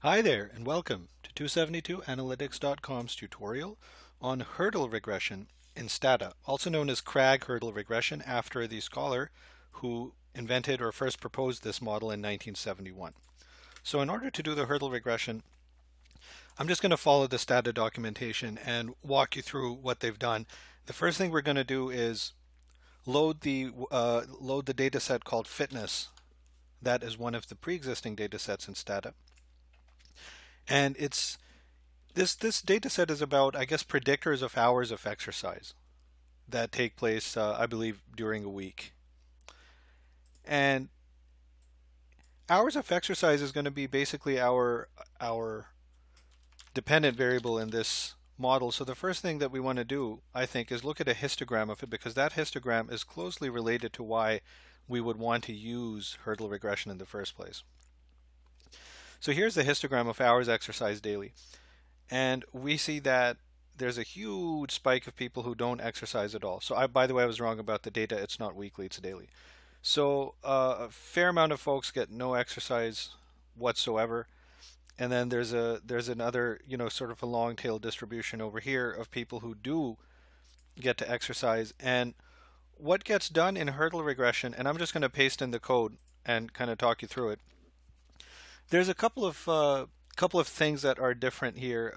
Hi there, and welcome to 272analytics.com's tutorial on hurdle regression in Stata, also known as Krag hurdle regression, after the scholar who invented or first proposed this model in 1971. So in order to do the hurdle regression, I'm just going to follow the Stata documentation and walk you through what they've done. The first thing we're going to do is load the data set called fitness. That is one of the pre-existing data sets in Stata. And it's this data set is about, I guess, predictors of hours of exercise that take place, I believe, during a week. And hours of exercise is going to be basically our dependent variable in this model. So the first thing that we want to do, I think, is look at a histogram of it, because that histogram is closely related to why we would want to use hurdle regression in the first place. So here's the histogram of hours exercised daily. And we see that there's a huge spike of people who don't exercise at all. So by the way, I was wrong about the data. It's not weekly, it's daily. So a fair amount of folks get no exercise whatsoever. And then there's another, sort of a long tail distribution over here of people who do get to exercise. And what gets done in hurdle regression, and I'm just going to paste in the code and kind of talk you through it. There's a couple of things that are different here,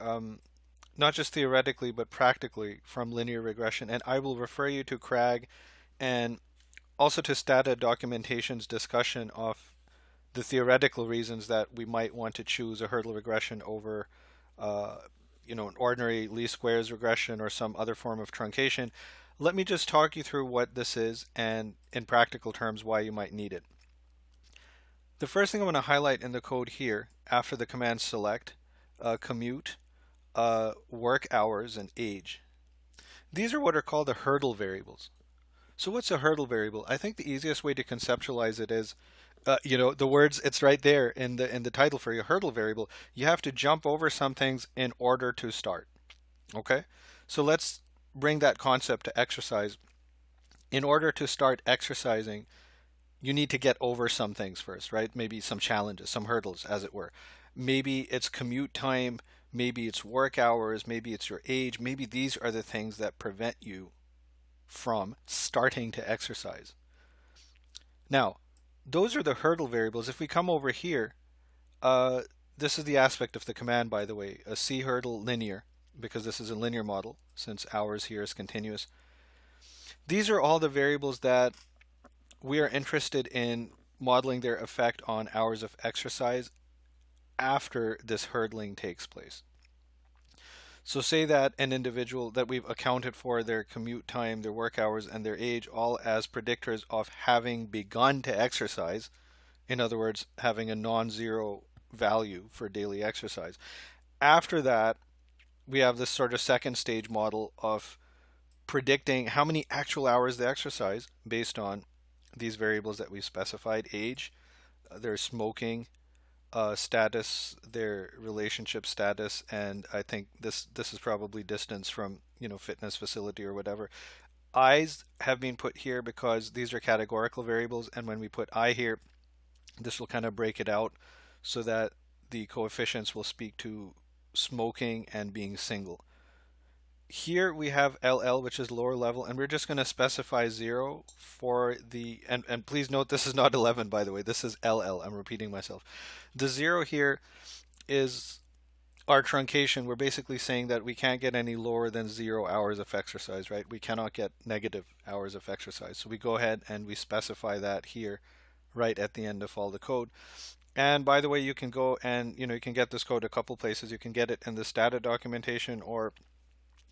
not just theoretically but practically from linear regression. And I will refer you to Krag and also to Stata documentation's discussion of the theoretical reasons that we might want to choose a hurdle regression over, an ordinary least squares regression or some other form of truncation. Let me just talk you through what this is and, in practical terms, why you might need it. The first thing I want to highlight in the code here, after the command select, commute, work hours, and age. These are what are called the hurdle variables. So what's a hurdle variable? I think the easiest way to conceptualize it is, the words, it's right there in the title for your hurdle variable. You have to jump over some things in order to start. Okay? So let's bring that concept to exercise. In order to start exercising, you need to get over some things first, right? Maybe some challenges, some hurdles, as it were. Maybe it's commute time, maybe it's work hours, maybe it's your age. Maybe these are the things that prevent you from starting to exercise. Now, those are the hurdle variables. If we come over here, this is the aspect of the command, by the way, a C hurdle linear, because this is a linear model, since hours here is continuous. These are all the variables that we are interested in modeling their effect on hours of exercise after this hurdling takes place. So say that an individual, that we've accounted for their commute time, their work hours, and their age all as predictors of having begun to exercise. In other words, having a non-zero value for daily exercise. After that, we have this sort of second stage model of predicting how many actual hours they exercise based on these variables that we specified: age, their smoking status, their relationship status, and I think this is probably distance from fitness facility or whatever. I's have been put here because these are categorical variables, and when we put I here, this will kind of break it out so that the coefficients will speak to smoking and being single. Here we have LL, which is lower level, and we're just going to specify 0 for the, and please note this is not 11, by the way, this is LL, I'm repeating myself. The 0 here is our truncation. We're basically saying that we can't get any lower than 0 hours of exercise, right? We cannot get negative hours of exercise. So we go ahead and we specify that here right at the end of all the code. And by the way, you can go and, you can get this code a couple places. You can get it in the Stata documentation, or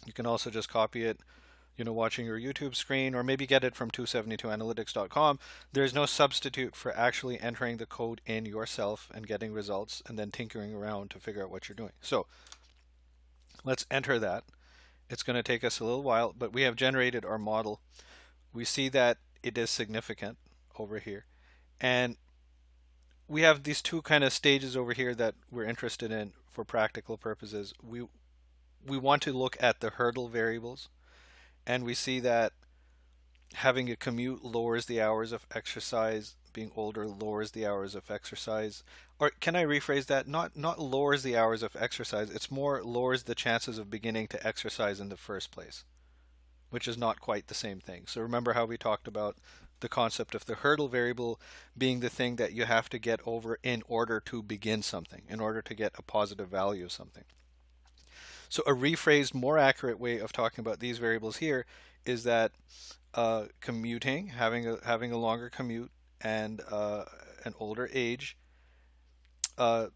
you can also just copy it, watching your YouTube screen, or maybe get it from 272analytics.com. There's no substitute for actually entering the code in yourself and getting results and then tinkering around to figure out what you're doing. So let's enter that. It's going to take us a little while, but we have generated our model. We see that it is significant over here. And we have these two kind of stages over here that we're interested in for practical purposes. We want to look at the hurdle variables, and we see that having a commute lowers the hours of exercise, being older lowers the hours of exercise. Or can I rephrase that? Not lowers the hours of exercise, it's more lowers the chances of beginning to exercise in the first place, which is not quite the same thing. So remember how we talked about the concept of the hurdle variable being the thing that you have to get over in order to begin something, in order to get a positive value of something. So a rephrased, more accurate way of talking about these variables here is that commuting, having a longer commute, and an older age uh,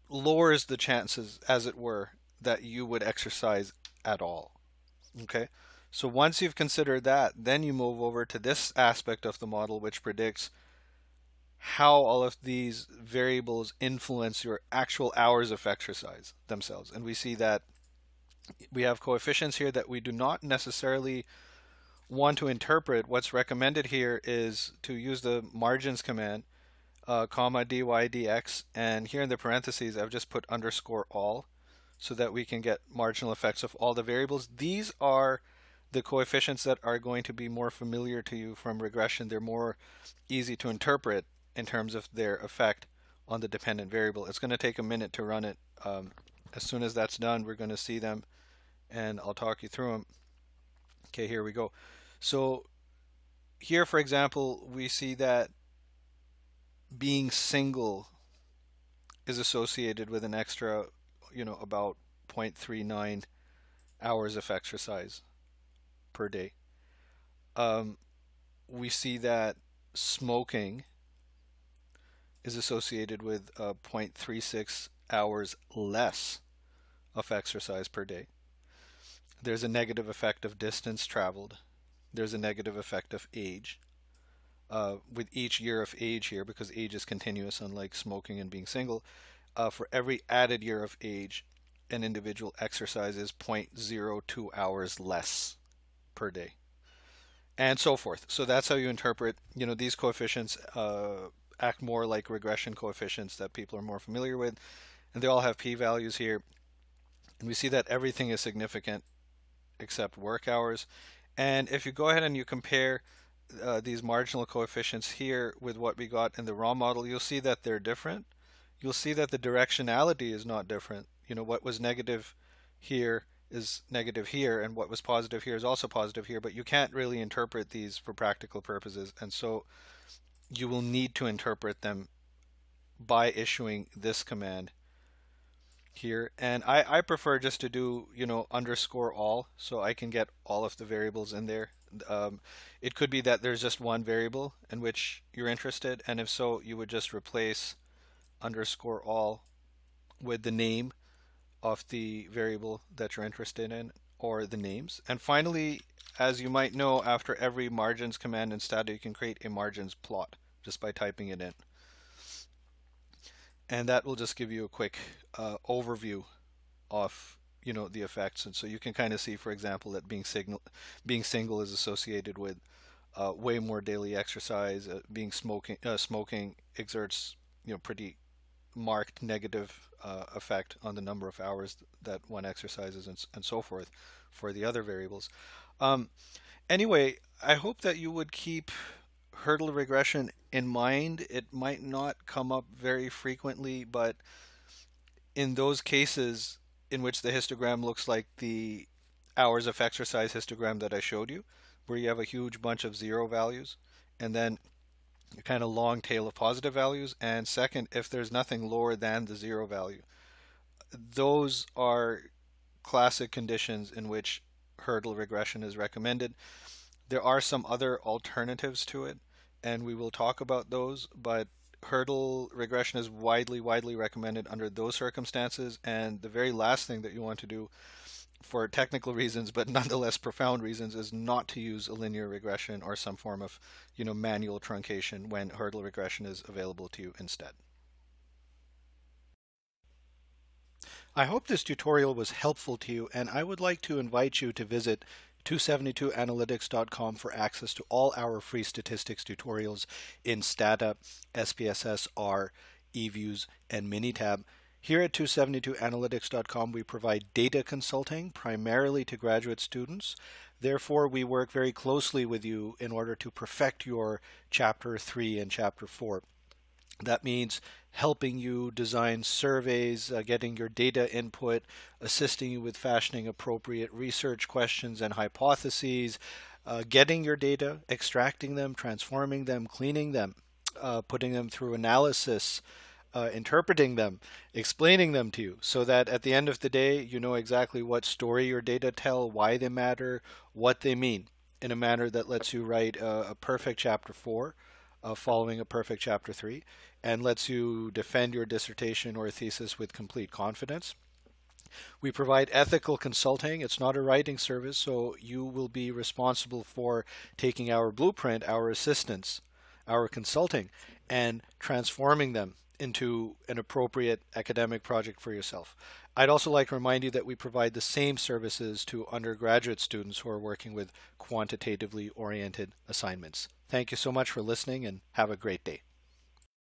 lowers the chances, as it were, that you would exercise at all. Okay. So once you've considered that, then you move over to this aspect of the model, which predicts how all of these variables influence your actual hours of exercise themselves. And we see that we have coefficients here that we do not necessarily want to interpret. What's recommended here is to use the margins command, comma dy dx, and here in the parentheses I've just put underscore all so that we can get marginal effects of all the variables. These are the coefficients that are going to be more familiar to you from regression. They're more easy to interpret in terms of their effect on the dependent variable. It's going to take a minute to run it. As soon as that's done, we're going to see them and I'll talk you through them. Okay, here we go. So here, for example, we see that being single is associated with an extra, about 0.39 hours of exercise per day. We see that smoking is associated with 0.36 hours less of exercise per day. There's a negative effect of distance traveled. There's a negative effect of age. With each year of age here, because age is continuous, unlike smoking and being single, for every added year of age, an individual exercises 0.02 hours less per day, and so forth. So that's how you interpret, these coefficients act more like regression coefficients that people are more familiar with, and they all have p-values here. And we see that everything is significant except work hours. And if you go ahead and you compare these marginal coefficients here with what we got in the raw model, you'll see that they're different. You'll see that the directionality is not different. What was negative here is negative here, and what was positive here is also positive here, but you can't really interpret these for practical purposes, and so you will need to interpret them by issuing this command here. And I prefer just to do, underscore all, so I can get all of the variables in there. It could be that there's just one variable in which you're interested, and if so, you would just replace underscore all with the name of the variable that you're interested in, or the names. And finally, as you might know, after every margins command in Stata, you can create a margins plot just by typing it in. And that will just give you a quick overview of the effects. And so you can kind of see, for example, that being single is associated with way more daily exercise. Being smoking exerts pretty marked negative effect on the number of hours that one exercises, and so forth for the other variables. Anyway, I hope that you would keep hurdle regression in mind. It might not come up very frequently, but in those cases in which the histogram looks like the hours of exercise histogram that I showed you, where you have a huge bunch of zero values and then a kind of long tail of positive values, and second, if there's nothing lower than the zero value, those are classic conditions in which hurdle regression is recommended. There are some other alternatives to it, and we will talk about those, but hurdle regression is widely recommended under those circumstances. And the very last thing that you want to do, for technical reasons but nonetheless profound reasons, is not to use a linear regression or some form of manual truncation when hurdle regression is available to you instead. I hope this tutorial was helpful to you, and I would like to invite you to visit 272analytics.com for access to all our free statistics tutorials in Stata, SPSS, R, eViews, and Minitab. Here at 272analytics.com, we provide data consulting primarily to graduate students. Therefore, we work very closely with you in order to perfect your Chapter 3 and Chapter 4. That means helping you design surveys, getting your data input, assisting you with fashioning appropriate research questions and hypotheses, getting your data, extracting them, transforming them, cleaning them, putting them through analysis, interpreting them, explaining them to you, so that at the end of the day, you know exactly what story your data tell, why they matter, what they mean, in a manner that lets you write a perfect chapter 4, following a perfect chapter 3, and lets you defend your dissertation or thesis with complete confidence. We provide ethical consulting. It's not a writing service, so you will be responsible for taking our blueprint, our assistance, our consulting, and transforming them into an appropriate academic project for yourself. I'd also like to remind you that we provide the same services to undergraduate students who are working with quantitatively oriented assignments. Thank you so much for listening and have a great day.